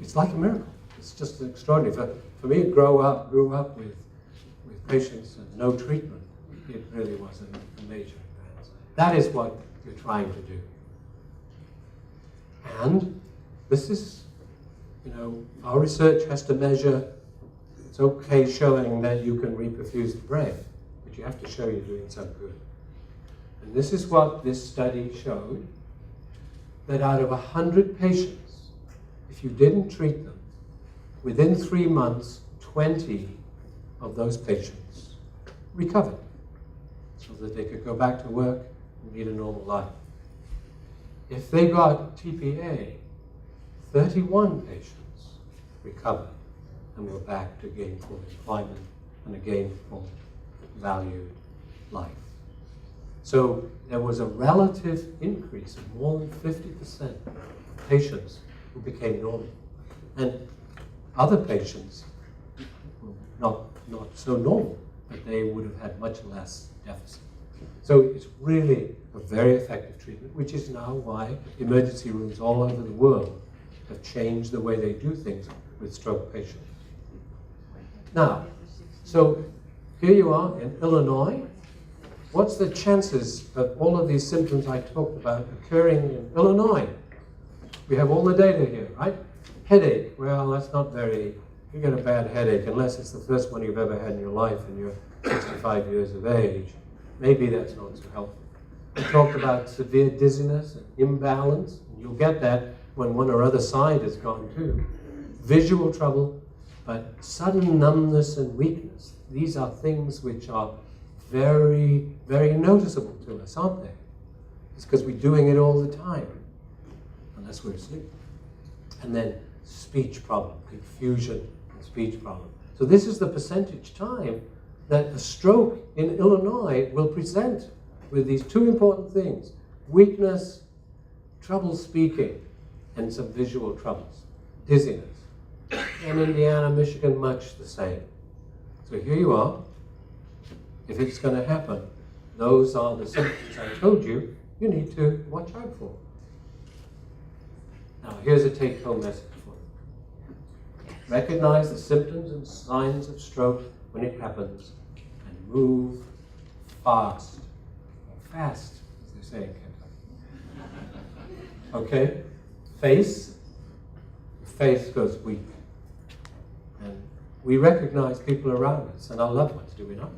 it's like a miracle. It's just extraordinary. For me, grew up with patients and no treatment. It really was a major advance. That is what you're trying to do. And this is, our research has to measure. It's okay showing that you can reperfuse the brain, but you have to show you're doing some good. And this is what this study showed, that out of 100 patients, if you didn't treat them, within 3 months, 20 of those patients recovered so that they could go back to work and lead a normal life. If they got TPA, 31 patients recovered and were back to gainful employment and a gainful, valued life. So there was a relative increase of more than 50% of patients who became normal. And other patients, not so normal, but they would have had much less deficit. So it's really a very effective treatment, which is now why emergency rooms all over the world have changed the way they do things with stroke patients. Now, so here you are in Illinois. What's the chances of all of these symptoms I talked about occurring in Illinois? We have all the data here, right? Headache, well, that's not very, you get a bad headache unless it's the first one you've ever had in your life and you're 65 years of age. Maybe that's not so helpful. We talked about severe dizziness and imbalance, and you'll get that when one or other side is gone too. Visual trouble, but sudden numbness and weakness. These are things which are very, very noticeable to us, aren't they? It's because we're doing it all the time, unless we're asleep. And then speech problem, confusion and speech problem. So this is the percentage time that a stroke in Illinois will present with these two important things: weakness, trouble speaking, and some visual troubles, dizziness. In Indiana, Michigan, much the same. So here you are. If it's going to happen, those are the symptoms I told you need to watch out for. Now, here's a take-home message for you. Recognize the symptoms and signs of stroke when it happens and move fast. Or fast, as they say in Kentucky. Okay? Face goes weak. And we recognize people around us and our loved ones, do we not?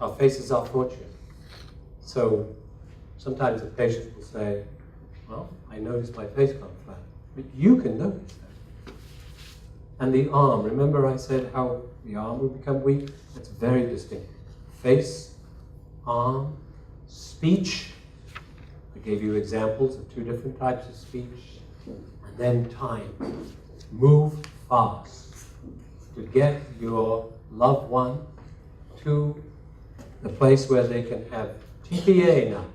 Our faces are fortune. So sometimes the patient will say, well, I noticed my face gone flat. But you can notice that. And the arm, remember I said how the arm will become weak? That's very distinct. Face, arm, speech. I gave you examples of 2 different types of speech. And then time. Move fast to get your loved one to the place where they can have TPA now.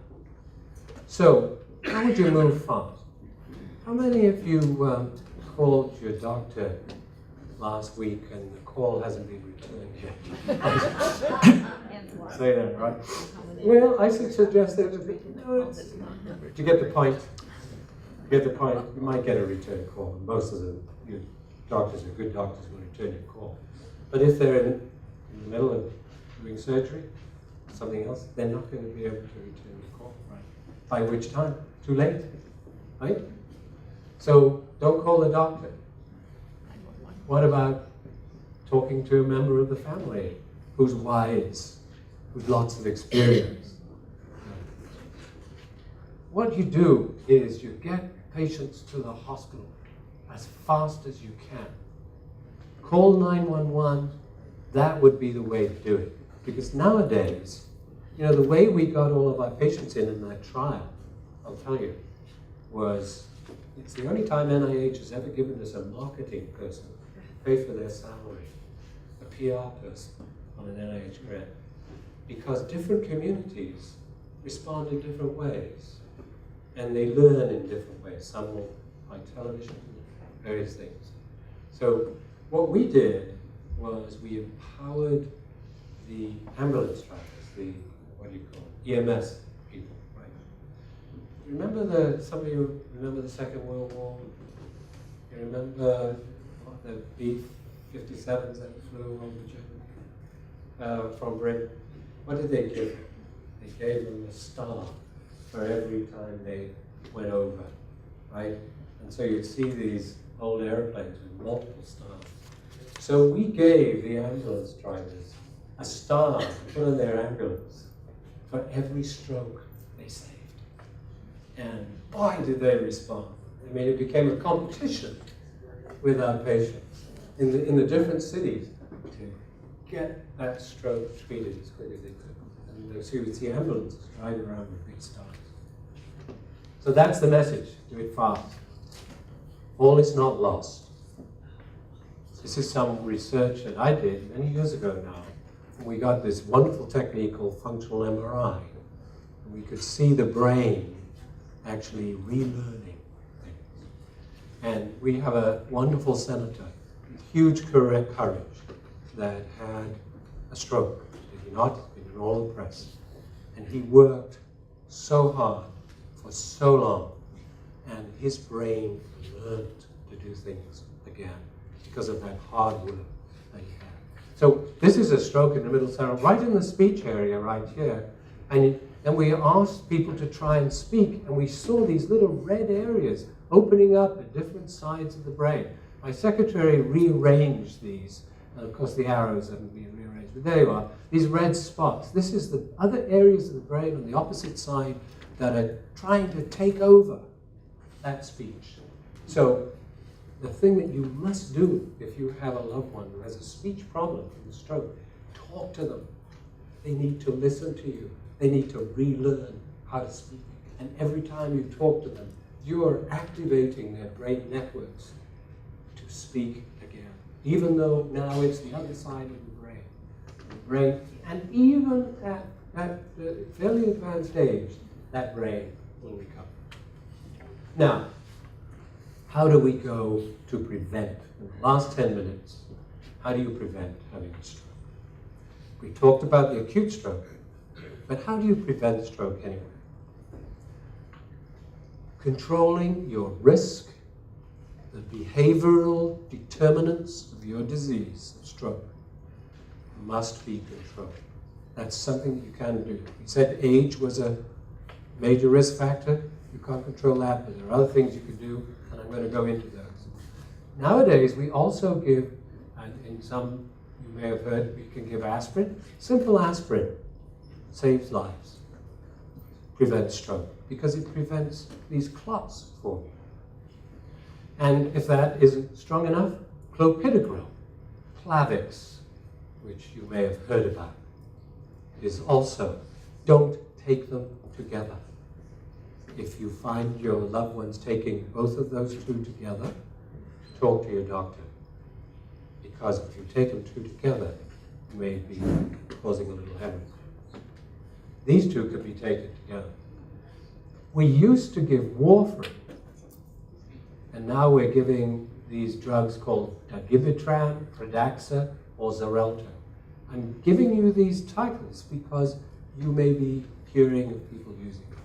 So, how would you move fast? How many of you called your doctor last week and the call hasn't been returned yet? Say that, right? Well, I suggest that to get the point. You might get a return call. Most of your doctors are good doctors will return your call. But if they're in the middle of doing surgery, something else, they're not going to be able to return your call. Right? By which time? Too late, right? So don't call the doctor. What about talking to a member of the family who's wise, with lots of experience? What you do is you get patients to the hospital as fast as you can. Call 911. That would be the way to do it. Because nowadays, the way we got all of our patients in that trial, I'll tell you, was it's the only time NIH has ever given us a marketing person to pay for their salary, a PR person on an NIH grant, because different communities respond in different ways, and they learn in different ways. Some will by television, various things. So what we did was we empowered the ambulance drivers, EMS people, right? Some of you remember the Second World War? You remember what the B-57s that flew over Germany from Britain? What did they give them? They gave them a star for every time they went over, right? And so you'd see these old airplanes with multiple stars. So we gave the ambulance drivers a star to put on their ambulance for every stroke they saved. And boy, did they respond. I mean, it became a competition with our patients in the different cities to get that stroke treated as quick as they could. And so you would see ambulances driving around with big stars. So that's the message. Do it fast. All is not lost. This is some research that I did many years ago now. We got this wonderful technique called functional MRI. And we could see the brain actually relearning things. And we have a wonderful senator with huge courage that had a stroke. Did he not? He's been in all the press. And he worked so hard for so long. And his brain learned to do things again because of that hard work that he had. So this is a stroke in the middle cerebrum, right in the speech area right here. And we asked people to try and speak, and we saw these little red areas opening up at different sides of the brain. My secretary rearranged these, and of course the arrows haven't been rearranged, but there you are, these red spots. This is the other areas of the brain on the opposite side that are trying to take over that speech. So the thing that you must do if you have a loved one who has a speech problem from a stroke, talk to them. They need to listen to you. They need to relearn how to speak. And every time you talk to them, you are activating their brain networks to speak again. Even though now it's the other side of the brain. And even at fairly advanced age, that brain will recover. Now, how do we go to prevent? In the last 10 minutes, how do you prevent having a stroke? We talked about the acute stroke, but how do you prevent stroke anyway? Controlling your risk, the behavioral determinants of your disease, of stroke, must be controlled. That's something that you can do. We said age was a major risk factor. You can't control that, but there are other things you can do, and I'm going to go into those. Nowadays, we also give, and in some you may have heard, we can give aspirin. Simple aspirin saves lives, prevents stroke, because it prevents these clots forming. And if that isn't strong enough, clopidogrel, Plavix, which you may have heard about, is also, don't take them together. If you find your loved ones taking both of those two together, talk to your doctor. Because if you take them two together, you may be causing a little hemorrhage. These two could be taken together. We used to give warfarin, and now we're giving these drugs called dagivitrem, Pradaxa, or Xarelto. I'm giving you these titles because you may be hearing of people using them.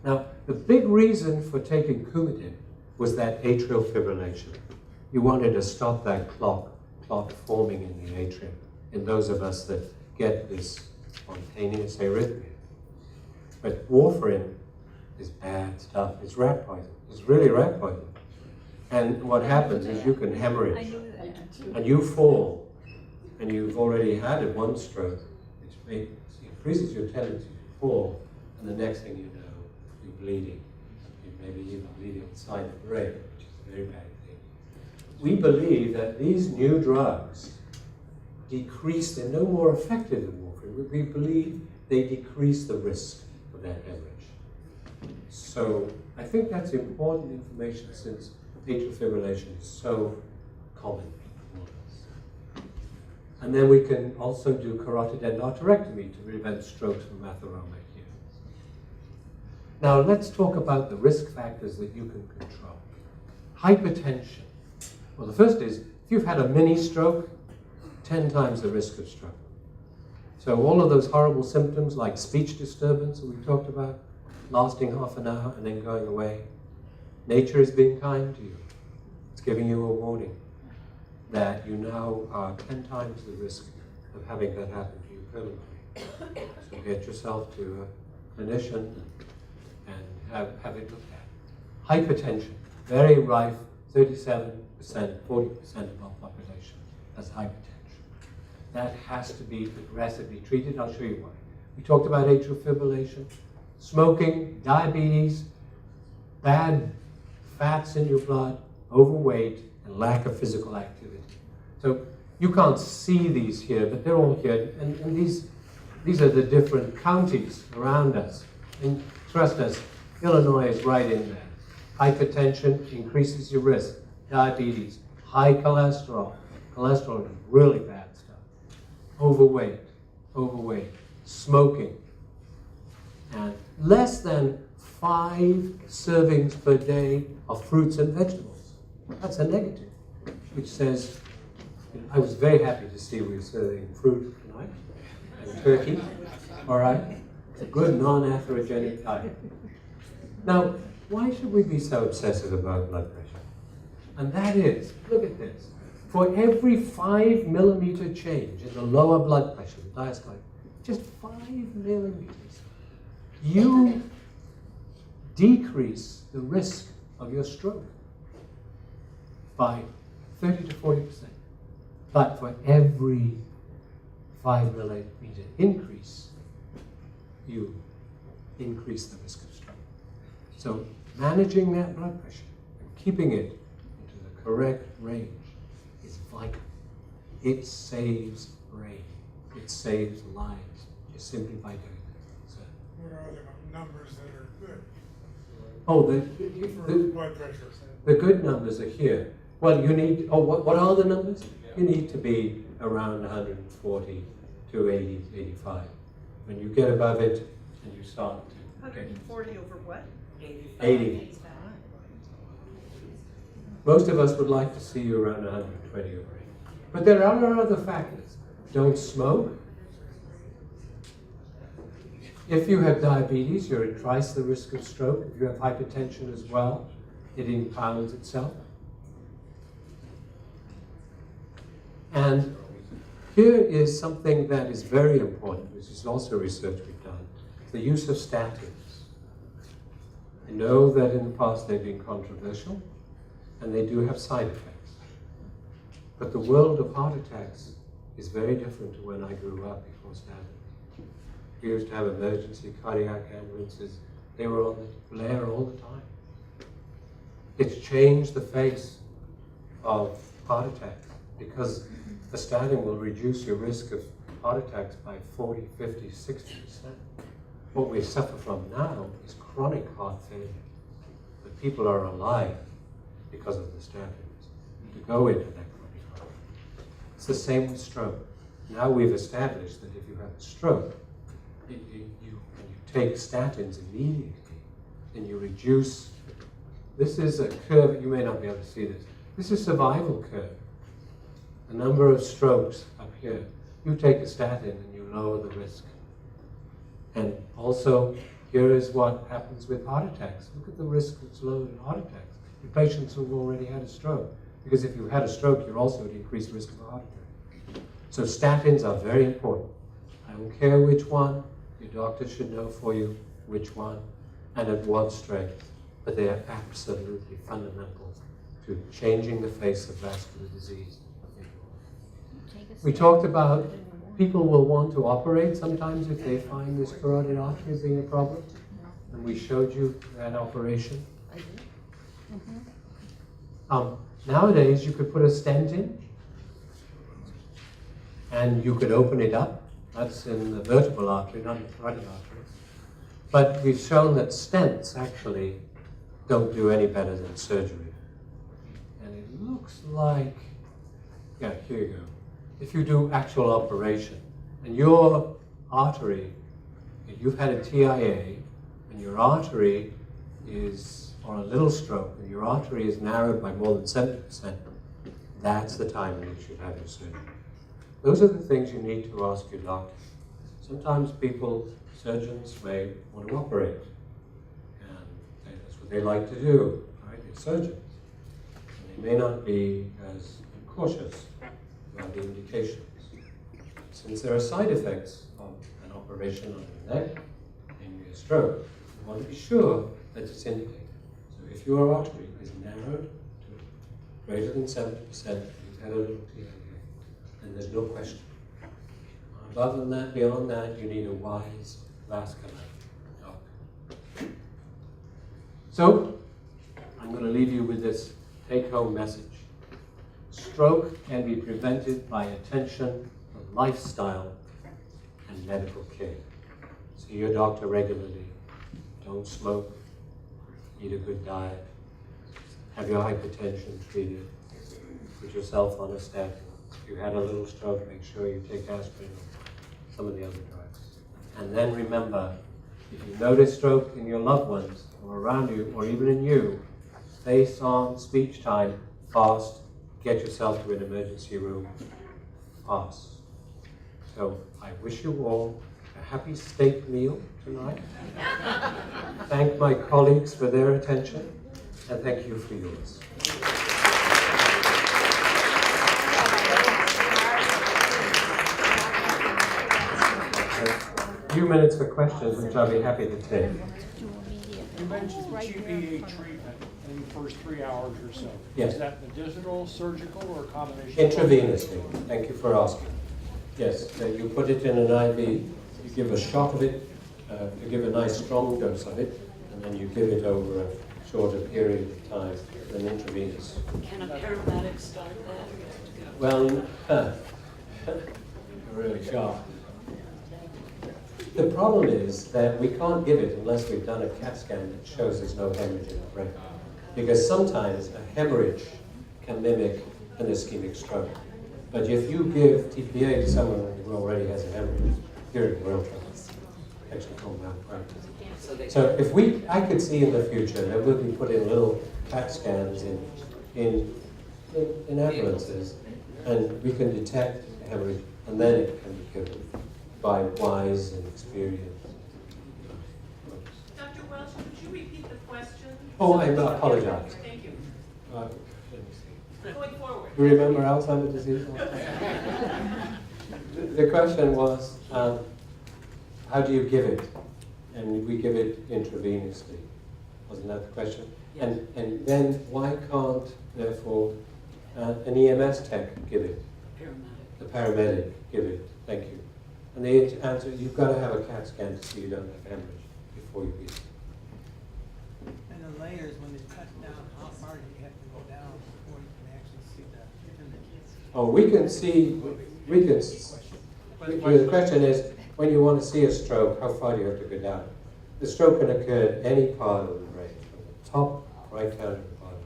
Now, the big reason for taking Coumadin was that atrial fibrillation. You wanted to stop that clot forming in the atrium, in those of us that get this spontaneous arrhythmia. But warfarin is bad stuff. It's rat poison. It's really rat poison. And what happens is you can hemorrhage, and you fall, and you've already had one stroke, which increases your tendency to fall, and the next thing you know, you're bleeding. You may be even bleeding inside the brain, which is a very bad thing. We believe that these new drugs decrease, they're no more effective than warfarin. We believe they decrease the risk of that hemorrhage. So I think that's important information since atrial fibrillation is so common among us. And then we can also do carotid endarterectomy to prevent strokes from atheroma here. Now let's talk about the risk factors that you can control. Hypertension. Well, the first is, if you've had a mini stroke, 10 times the risk of stroke. So all of those horrible symptoms like speech disturbance that we talked about, lasting half an hour and then going away. Nature is being kind to you. It's giving you a warning that you now are 10 times the risk of having that happen to you permanently. So get yourself to a clinician and have it looked at. Hypertension, very rife, 37%, 40% of our population has hypertension. That has to be aggressively treated. I'll show you why. We talked about atrial fibrillation, smoking, diabetes, bad fats in your blood, overweight, and lack of physical activity. So you can't see these here, but they're all here. And these are the different counties around us. And trust us, Illinois is right in there. Hypertension increases your risk. Diabetes, high cholesterol. Cholesterol is really bad stuff. Overweight, smoking, and less than 5 servings per day of fruits and vegetables. That's a negative, which says, I was very happy to see we were serving fruit tonight and turkey. All right, it's a good non-atherogenic diet. Now, why should we be so obsessive about blood pressure? And that is, look at this. For every 5 millimeter change in the lower blood pressure, the diastolic, just 5 millimeters, you decrease the risk of your stroke by 30 to 40%. But for every 5 millimeter increase, you increase the risk of stroke. So managing that blood pressure and keeping it into the correct range is vital. It saves brain. It saves lives just simply by doing that. So, what are the numbers that are good? Oh, For blood pressure. the good numbers are here. Well, you need, what are the numbers? You need to be around 140 to 80, 85. When you get above it and you start to 140 over what? 80. Most of us would like to see you around 120 over 80. But there are other factors. Don't smoke. If you have diabetes, you're at twice the risk of stroke. If you have hypertension as well, it impounds itself. And here is something that is very important, which is also research we've done, the use of statins. I know that in the past they've been controversial, and they do have side effects. But the world of heart attacks is very different to when I grew up before statins. We used to have emergency cardiac ambulances. They were on the flare all the time. It's changed the face of heart attacks because a statin will reduce your risk of heart attacks by 40, 50, 60%. What we suffer from now is chronic heart failure. But people are alive because of the statins to go into that chronic heart. It's the same with stroke. Now we've established that if you have a stroke, when you take statins immediately, then you reduce. This is a curve, you may not be able to see this. This is a survival curve. The number of strokes up here. You take a statin and you lower the risk. And also, here is what happens with heart attacks. Look at the risk that's lowered in heart attacks. The patients who've already had a stroke. Because if you've had a stroke, you're also at increased risk of a heart attack. So statins are very important. I don't care which one. Your doctor should know for you which one and at what strength. But they are absolutely fundamental to changing the face of vascular disease. We talked about people will want to operate sometimes if they find this carotid artery being a problem. And we showed you that operation. Nowadays, you could put a stent in and you could open it up. That's in the vertebral artery, not the carotid artery. But we've shown that stents actually don't do any better than surgery. And it looks like, yeah, here you go. If you do actual operation and your artery, if you've had a TIA and your artery is, or a little stroke, and your artery is narrowed by more than 70%, that's the time when you should have your surgery. Those are the things you need to ask your doctor. Sometimes people, surgeons may want to operate, and that's what they like to do, right? They're surgeons. And they may not be as cautious about the indications. Since there are side effects of an operation on your neck and your stroke, you want to be sure that it's indicated. So if your artery is narrowed to greater than 70%, you've had a little TIA, then there's no question. Other than that, beyond that, you need a wise vascular doctor. So, I'm going to leave you with this take-home message. Stroke can be prevented by attention to lifestyle and medical care. See your doctor regularly. Don't smoke. Eat a good diet. Have your hypertension treated. Put yourself on a statin. If you had a little stroke, make sure you take aspirin or some of the other drugs. And then remember, if you notice stroke in your loved ones or around you, or even in you, face on speech time, fast, get yourself to an emergency room, fast. So I wish you all a happy steak meal tonight. Thank my colleagues for their attention, and thank you for yours. A few minutes for questions, which I'll be happy to take. You mentioned GBA treatment in the first 3 hours or so. Yes. Is that medicinal, surgical, or a combination? Intravenously. Thank you for asking. Yes, you put it in an IV, you give a shot of it, you give a nice strong dose of it, and then you give it over a shorter period of time than intravenous. Can a paramedic start that? Well, you're really sharp. The problem is that we can't give it unless we've done a CAT scan that shows there's no hemorrhage in the brain. Because sometimes a hemorrhage can mimic an ischemic stroke. But if you give TPA to someone who already has a hemorrhage, you're in real trouble. Actually called malpractice. So if I could see in the future that we'll be putting little CAT scans in ambulances, and we can detect a hemorrhage, and then it can be given by wise and experienced. Dr. Welch, could you repeat the question? Oh, I apologize. Thank you. Let me see. Going forward. You remember Alzheimer's disease? The question was, how do you give it? And we give it intravenously. Wasn't that the question? Yes. And then why can't, therefore, an EMS tech give it? Paramedic. The paramedic give it. Thank you. And the answer, you've got to have a CAT scan to see you don't have hemorrhage before you give it. And the layers, when it's cut down, how far do you have to go down before you can actually see the images? Oh, we can see, the question is, when you want to see a stroke, how far do you have to go down? The stroke can occur at any part of the brain, from the top right down to the bottom.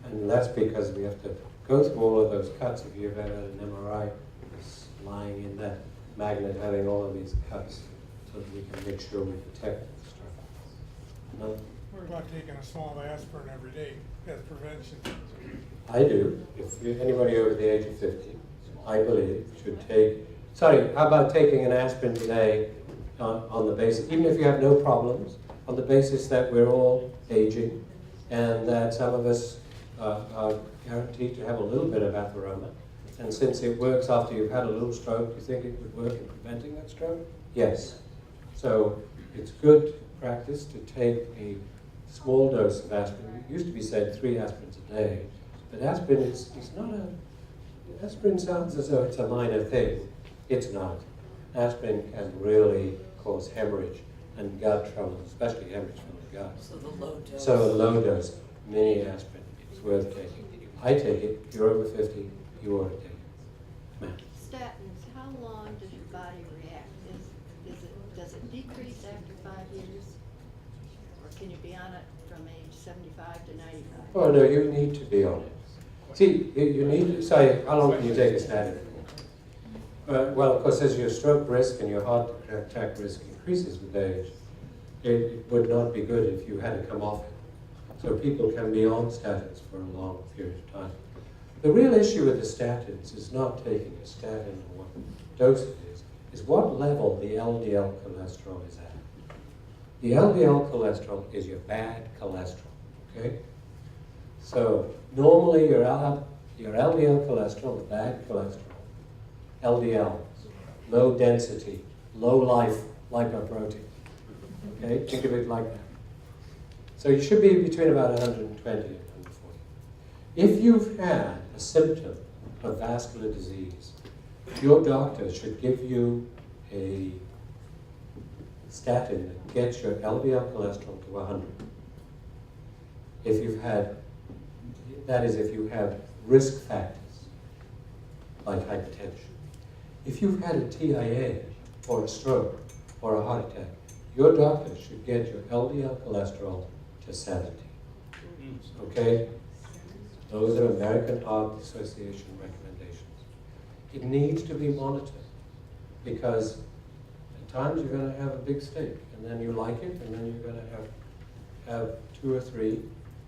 And that's because we have to go through all of those cuts. If you've ever had an MRI, it's lying in that magnet having all of these cuts so that we can make sure we detect the stroke. No? What about taking a small aspirin every day as prevention? I do. If anybody over the age of 50, I believe, should take, how about taking an aspirin today on the basis, even if you have no problems, on the basis that we're all aging and that some of us are guaranteed to have a little bit of atheroma. And since it works after you've had a little stroke, do you think it would work in preventing that stroke? Yes. So it's good practice to take a small dose of aspirin. It used to be said 3 aspirins a day, but aspirin is not aspirin sounds as though it's a minor thing. It's not. Aspirin can really cause hemorrhage and gut trouble, especially hemorrhage from the gut. So the low dose. So a low dose, mini aspirin, is worth taking. I take it. If you're over 50, you ought to take it. Ma'am. Statins, how long does your body react? Does it decrease after 5 years? Or can you be on it from age 75 to 95? Oh, no, you need to be on it. See, you need to say, how long can you take a statin for? Well, of course, as your stroke risk and your heart attack risk increases with age, it would not be good if you had to come off it. So people can be on statins for a long period of time. The real issue with the statins is not taking a statin or what dose it is what level the LDL cholesterol is at. The LDL cholesterol is your bad cholesterol, okay? So normally your LDL cholesterol, the bad cholesterol, LDL, low density, low life lipoprotein. Okay, think of it like that. So you should be between about 120 and 140. If you've had a symptom of vascular disease, your doctor should give you a statin that gets your LDL cholesterol to 100. If you've had, that is, if you have risk factors like hypertension. If you've had a TIA or a stroke or a heart attack, your doctor should get your LDL cholesterol to 70. Okay? Those are American Heart Association recommendations. It needs to be monitored because at times you're going to have a big steak and then you like it and then you're going to have 2 or 3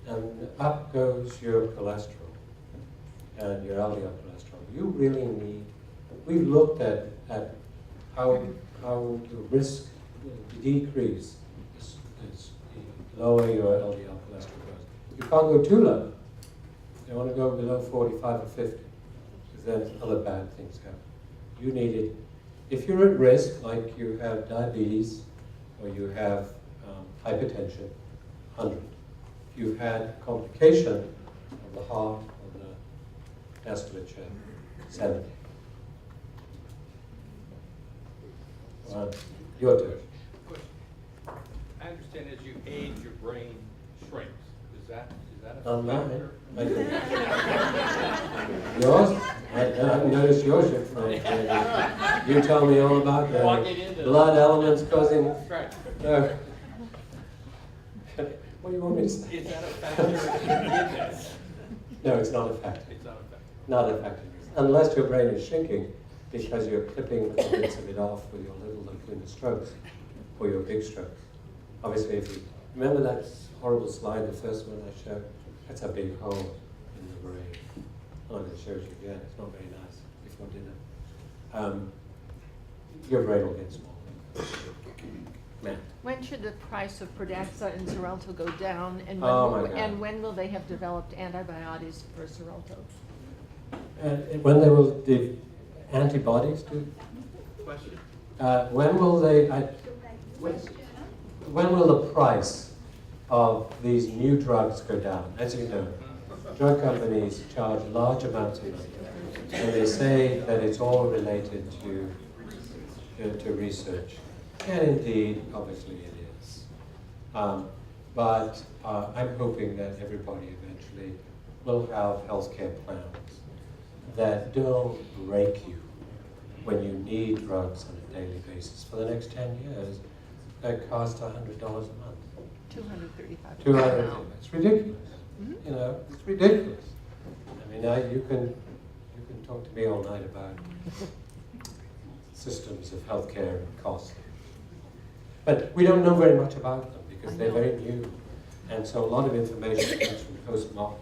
and up goes your cholesterol and your LDL cholesterol. You really need, we've looked at how the risk, the decrease is the lower your LDL cholesterol goes. You can't go too low. You want to go below 45 or 50 because then other bad things happen. You need it. If you're at risk, like you have diabetes or you have hypertension, 100. If you've had complication of the heart or the vasculature, 70. Your turn. I understand as you age, your brain shrinks. Is that a On mine. factor? Yours? I haven't noticed yours yet, Frank. You tell me all about Walking the into blood elements causing. Right. No. What do you want me to say? Is that a factor in this? No, it's not a factor. It's not a factor. Not a factor. Unless your brain is shrinking because you're clipping little bits of it off with your little lymphoma strokes or your big strokes. Obviously, if you remember that horrible slide, the first one I showed, that's a big hole in the brain. I'm not going to show it again. It's not very nice before dinner. Your brain will get smaller. Matt. When should the price of Pradaxa and Xarelto go down, and Oh my God. and when will they have developed antibiotics for Xarelto? When they will, the antibodies do? Question? When will they, when will the price of these new drugs go down? As you know, drug companies charge large amounts of money, and they say that it's all related to research. And indeed, obviously it is. But I'm hoping that everybody eventually will have healthcare plans that don't break you when you need drugs on a daily basis. For the next 10 years, that cost $100 a month. $235. $200. It's ridiculous. You know, it's ridiculous. I mean, you can talk to me all night about systems of healthcare and costs. But we don't know very much about them because they're very new. And so a lot of information comes from post-mortem.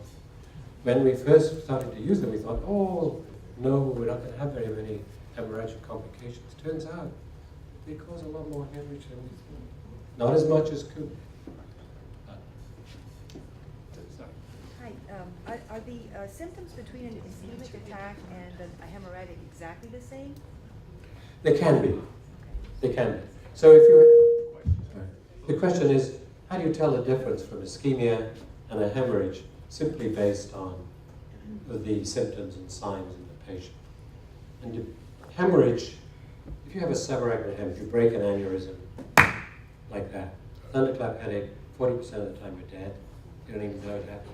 When we first started to use them, we thought, oh, no, we're not going to have very many hemorrhagic complications. Turns out they cause a lot more hemorrhage than we thought. Not as much as could. Hi, are the symptoms between an ischemic attack and a hemorrhagic exactly the same? They can be. They can be. So if you, the question is, how do you tell the difference from ischemia and a hemorrhage simply based on the symptoms and signs in the patient? And hemorrhage, if you have a subarachnoid hemorrhage, you break an aneurysm like that. Thunderclap headache, 40% of the time you're dead. You don't even know it happened.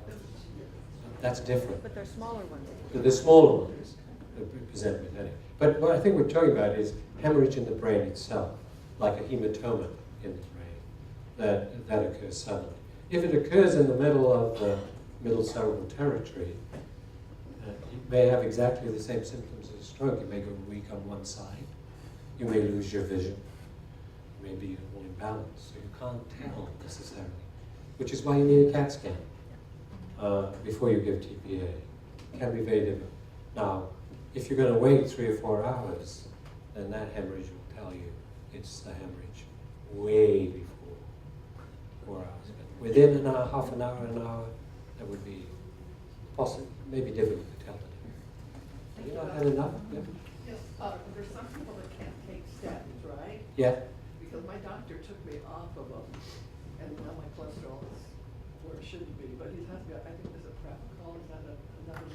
That's different. But they're smaller ones. The smaller ones that present with headache. But what I think we're talking about is hemorrhage in the brain itself, like a hematoma in the brain, that occurs suddenly. If it occurs in the middle of the middle cerebral territory, you may have exactly the same symptoms as a stroke. You may go weak on one side. You may lose your vision. You may be all imbalanced, so you can't tell necessarily, which is why you need a CAT scan before you give TPA. It can be very difficult. Now, if you're going to wait 3 or 4 hours, then that hemorrhage will tell you it's the hemorrhage way before 4 hours. But within half an hour, that would be maybe difficult to tell. Have you not had enough? Yeah. Yes, there's some people that can't take statins, right? Yeah. Because my doctor took me off of them, and now my cholesterol is where it shouldn't be, but he has got, I think there's a Pratcol, is that another?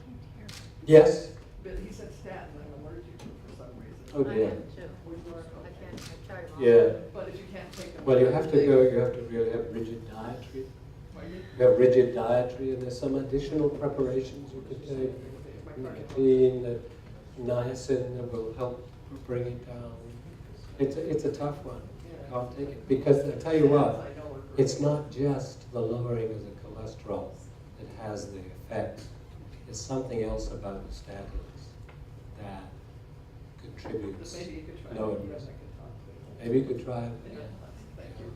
Yes. But he said statin, I'm allergic to for some reason. Oh dear. I am too. Would work, I okay. can't, I tried them all. Yeah. But if you can't take them. Well, you have to really have rigid dietary. You have rigid dietary, and there's some additional preparations you could take. Nicotine, niacin that will help bring it down. It's a tough one. You can't take it. Because I tell you what, it's not just the lowering of the cholesterol that has the effect. There's something else about the statins that contributes. Maybe you could try lower it. risk. Yes, I could talk to you. Maybe you could try it. Yeah, thank you.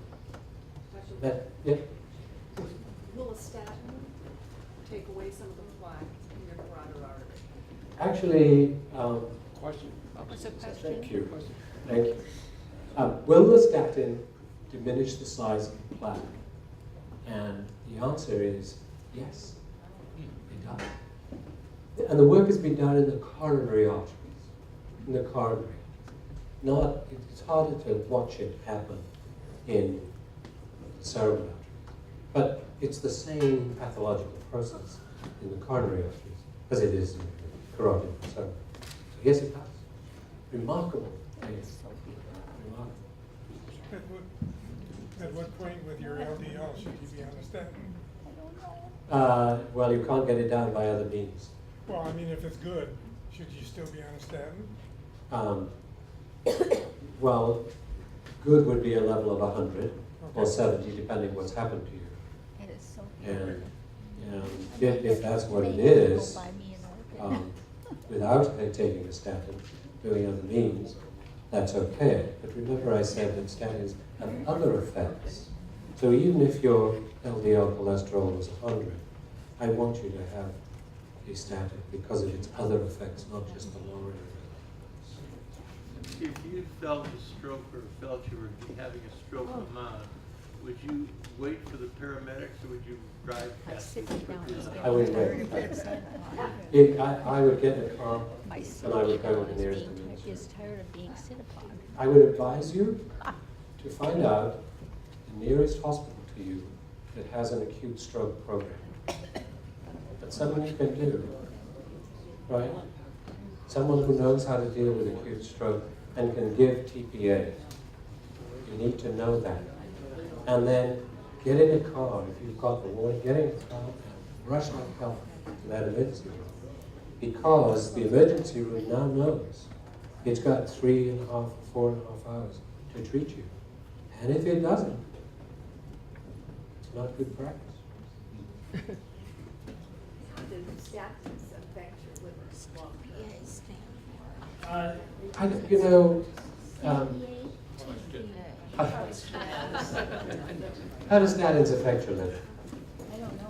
Yeah. Will a statin take away some of the plaque in your carotid artery? Actually, Question? What's the question? thank you. Thank you. Will the statin diminish the size of the plaque? And the answer is yes, it does. And the work has been done in the coronary arteries, in the coronary. It's harder to watch it happen in the cerebral arteries. But it's the same pathological process in the coronary arteries as it is in the carotid and cerebral. So yes, it does. Remarkable. Yes. Remarkable. At what point with your LDL should you be on a statin? Well, you can't get it down by other means. Well, I mean, if it's good, should you still be on a statin? Well, good would be a level of 100 or Okay. 70, depending what's happened to you. It is so And if that's what it is, without taking a statin, doing other means, that's okay. But remember I said that statins have other effects. So even if your LDL cholesterol was 100, I want you to have a statin because of its other effects, not just the lowering of it. If you felt a stroke or felt you were having a stroke amount, would you wait for the paramedics or would you drive past them quickly? I would wait. I would get in a car and I would go to the nearest emergency. is tired of being sit upon. I would advise you to find out the nearest hospital to you that has an acute stroke program. That's something you can do, right? Someone who knows how to deal with acute stroke and can give TPA. You need to know that. And then get in a car, if you've got the warning, get in a car and rush like hell to that emergency room. Because the emergency room now knows it's got 3.5 or 4.5 hours to treat you. And if it doesn't, it's not good practice. How do statins affect your liver? How do statins affect your liver?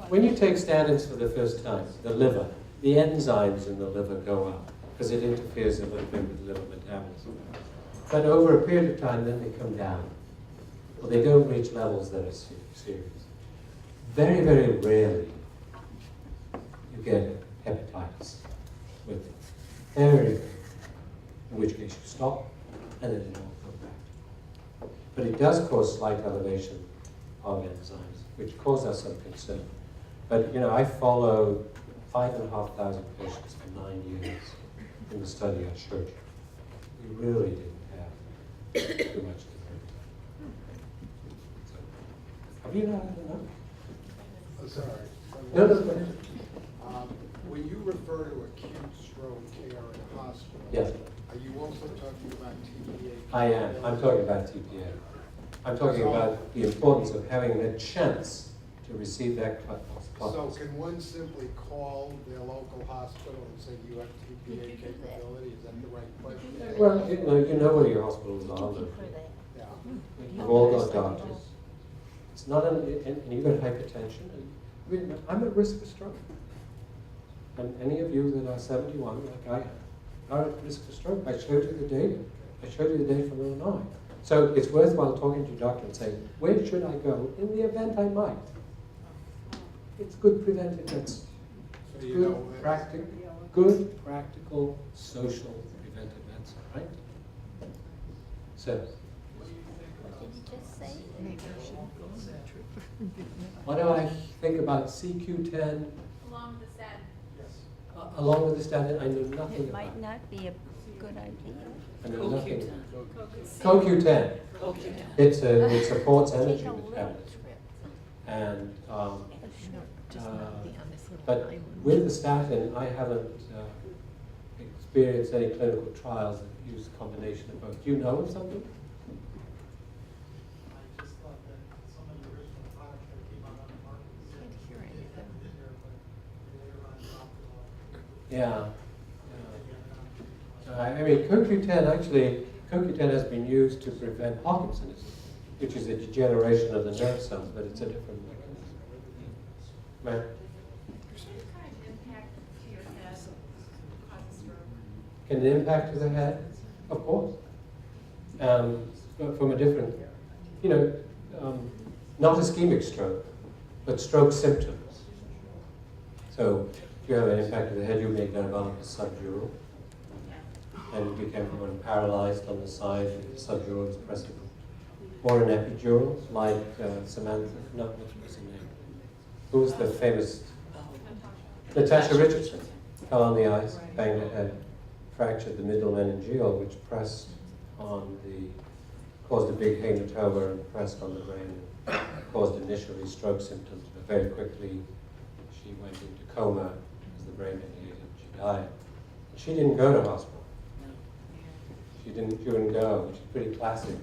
When you take statins for the first time, the liver, the enzymes in the liver go up because it interferes a little bit with liver metabolism. But over a period of time, then they come down. Well, they don't reach levels that are serious. Very, very rarely you get hepatitis with it. Very rarely. In which case you stop and then it will come back. But it does cause slight elevation of enzymes, which cause us some concern. But I followed 5,500 patients for 9 years in the study I showed you. We really didn't have too much to learn. So, have you not had enough? Oh, sorry. No, go ahead. When you refer to acute stroke care in a hospital, Yes. are you also talking about TPA? I am. I'm talking about TPA. I'm talking about the importance of having a chance to receive that cut. So can one simply call their local hospital and say you have TPA capability? Is that the right question? Well, you know where your hospitals are. Look. Yeah. You've all got doctors. It's not and you've got hypertension. And I'm at risk for stroke. And any of you that are 71, like I am, are at risk for stroke. I showed you the data. I showed you the data from Illinois. So it's worthwhile talking to your doctor and saying, where should I go in the event I might? It's good preventive medicine. So you know, good, practical, social preventive medicine, right? So, Did you just say? Maybe I shouldn't go on that trip. what do I think about CQ10 Along with the statin. along with the statin? I know nothing It about might it. not be a good idea. I know nothing. CoQ10. CoQ10. CoQ10. It supports energy Take a little metabolism. trip. And Just not be on this little but island. with the statin, I haven't experienced any clinical trials that use a combination of both. Do you know of something? I just thought that some of the original products that came out on the market. Can't hear anything. Later on dropped it off. Yeah. I mean, CoQ10 has been used to prevent Parkinson's, which is a degeneration of the nerve cells, but it's a different mechanism. Right? Kind of impact to your head, cause a stroke. Can it impact to the head? Of course. But from a different, not ischemic stroke, but stroke symptoms. So if you have an impact to the head, you may develop a subdural, and you become paralyzed on the side if the subdural is pressing. Or an epidural, like Samantha, no, what's her name? Who was the famous? Natasha Richardson. Fell on the ice, banged her head, fractured the middle meningeal, which caused a big hematoma and pressed on the brain, and caused initially stroke symptoms, but very quickly she went into coma as the brain deviated. She died. She didn't go to hospital. She wouldn't go, which is pretty classic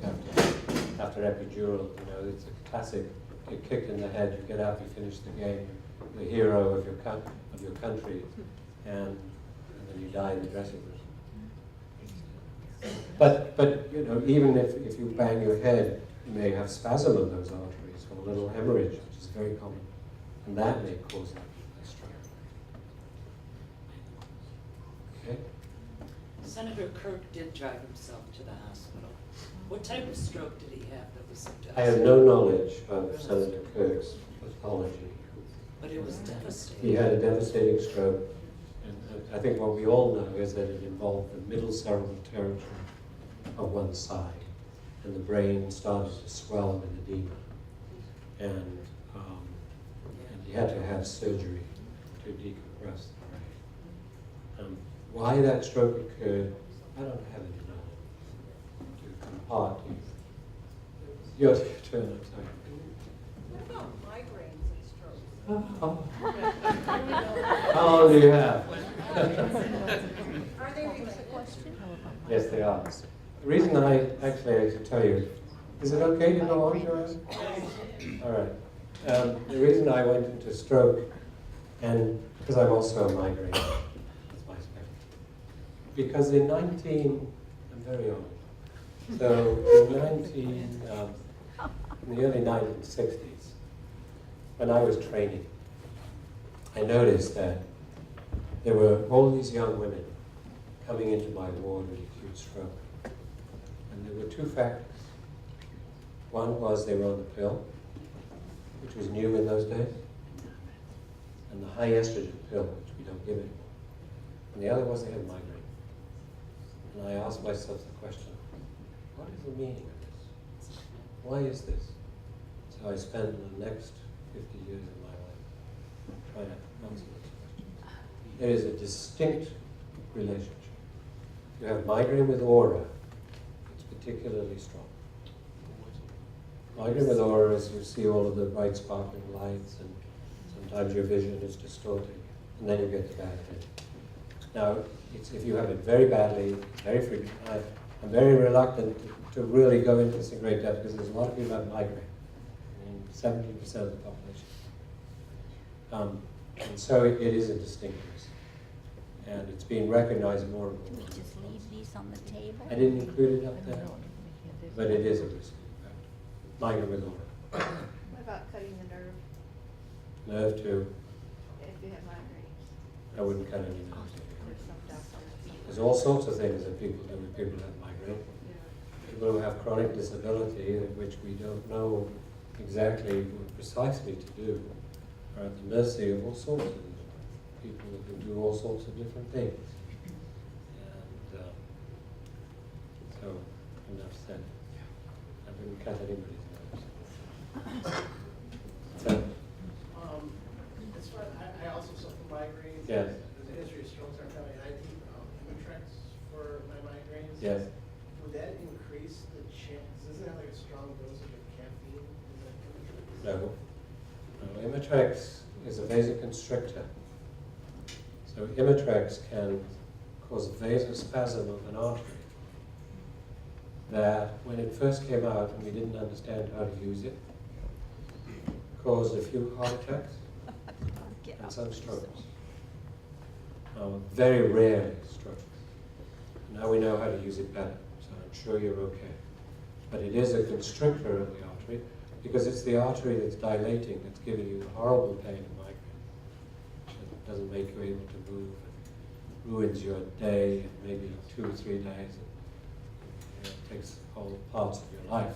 after epidural. It's a classic. Get kicked in the head, you get up, you finish the game, you're the hero of your country, and then you die in the dressing room. But even if you bang your head, you may have spasm of those arteries or a little hemorrhage, which is very common, and that may cause a stroke. Okay. Senator Kirk did drive himself to the hospital. What type of stroke did he have that was so I have no knowledge of Senator Kirk's pathology. But it was devastating. He had a devastating stroke, and I think what we all know is that it involved the middle cerebral territory of one side, and the brain started to swell with edema, and he had to have surgery to decompress the brain. Why that stroke occurred, I don't have any knowledge to compart. Your turn, I'm sorry. What about migraines and strokes? How long do you have? Are they related? Yes, they are. The reason I should tell you, is it okay to go on, Joanne? All right. The reason I went into stroke, and because I'm also a migraine, that's my spec. Because I'm very old. So in the early 1960s, when I was training, I noticed that there were all these young women coming into my ward with acute stroke. And there were two factors. One was they were on the pill, which was new in those days, and the high estrogen pill, which we don't give anymore. And the other was they had migraine. And I asked myself the question, what is the meaning of this? Why is this? So I spent the next 50 years of my life trying to answer those questions. There is a distinct relationship. If you have migraine with aura, it's particularly strong. Migraine with aura is you see all of the bright sparkling lights, and sometimes your vision is distorted, and then you get the bad head. Now, if you have it very badly, very frequently, I'm very reluctant to really go into this in great depth because there's a lot of people who have migraine. 17% of the population. And so it is a distinct risk. And it's being recognized more and more. Just leave these on the table. I didn't include it up there, but it is a risk. Migraine with aura. What about cutting the nerve Nerve too. if you have migraines? I wouldn't cut any nerves. There's some doctors. There's all sorts of things that people do with people who have migraine. People who have chronic disability, which we don't know exactly what precisely to do, are at the mercy of all sorts of people that can do all sorts of different things. And so, enough said. I didn't cut anybody's nose. So, That's why I also suffer from migraines. yes, There's a history of strokes. I'm having Hemorrhage for my migraines. yes. Would that increase the chance? Doesn't it have like a strong dosage of caffeine? No. No, Imitrex is a vasoconstrictor. So Imitrex can cause vasospasm of an artery that, when it first came out and we didn't understand how to use it, caused a few heart attacks and some strokes. Very rarely strokes. Now we know how to use it better, so I'm sure you're okay. But it is a constrictor of the artery, because it's the artery that's dilating that's giving you the horrible pain of migraine. It doesn't make you able to move, it ruins your day, and maybe 2 or 3 days. It takes whole parts of your life.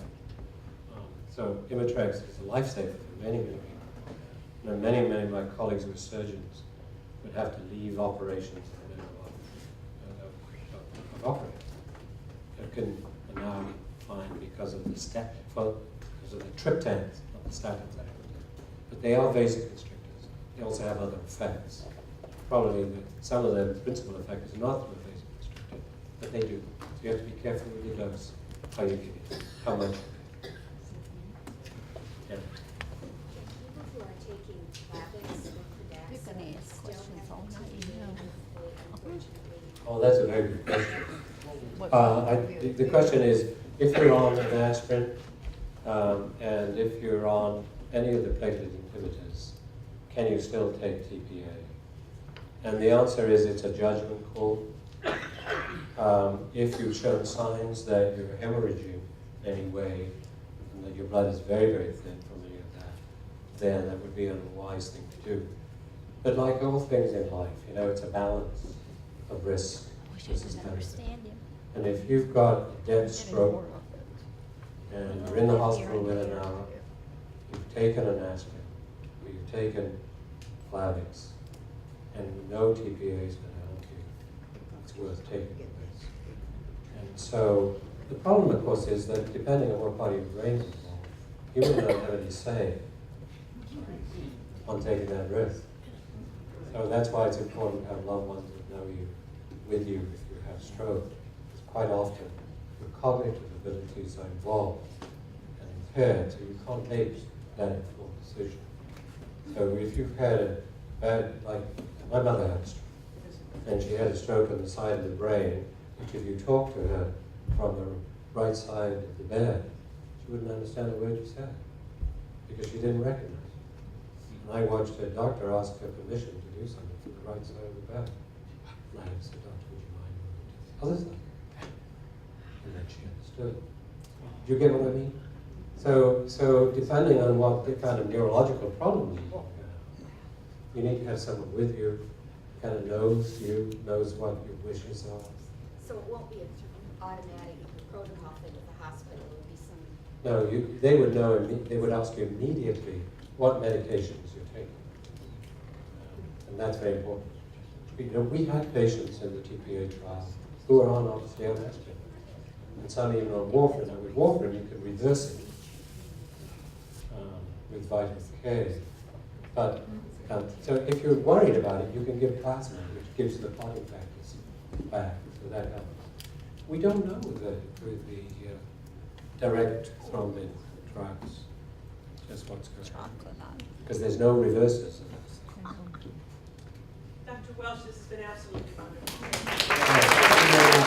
So Imitrex is a lifesaver for many, many people. You know, many of my colleagues who are surgeons would have to leave operations in the middle of operating. It can now be fine because of the because of the triptans, not the statins. But they are vasoconstrictors. They also have other effects. Probably some of the principal effect is not through a vasoconstrictor, but they do. So you have to be careful with your dose, how you give it, how much. Yeah. People who are taking Plavix or You're gonna ask still questions have all night, TBA you know. if they unfortunately. Oh, that's a very good question. The question is, if you're on an aspirin, and if you're on any of the platelet inhibitors, can you still take TPA? And the answer is it's a judgment call. If you've shown signs that you're hemorrhaging in any way, and that your blood is very, very thin from any of that, then that would be a wise thing to do. But like all things in life, you know, it's a balance of risk versus benefit. And if you've got a dead stroke, and you're in the hospital within an hour, you've taken an aspirin, or you've taken Plavix, and no TPA is going to help you, it's worth taking the risk. And so the problem, of course, is that depending on what part of your brain is involved, you may not have any say on taking that risk. So that's why it's important to have loved ones that know you, with you if you have stroke. Because quite often your cognitive abilities are involved and impaired, so you can't make that informed decision. So if you've had a bad, like my mother had a stroke, and she had a stroke on the side of the brain, which if you talk to her from the right side of the bed, she wouldn't understand a word you said, because she didn't recognize it. And I watched her doctor ask her permission to do something for the right side of the bed. And I said, Doctor, would you mind moving to the other side? And then she understood. Do you get what I mean? So depending on what the kind of neurological problem you have, you need to have someone with you, kind of knows you, knows what your wishes are. So it won't be an automatic protocol thing with the hospital, it will be some. No, they would know, they would ask you immediately what medications you're taking. And that's very important. You know, we had patients in the TPA trial who are on obviously on aspirin, and some even on warfarin. Now with warfarin you can reverse it with vitamin K. But so if you're worried about it, you can give plasma, which gives the clotting factors back, so that helps. We don't know with the direct thrombin drugs just what's going on, because there's no reversers. Dr. Welch, this has been absolutely wonderful.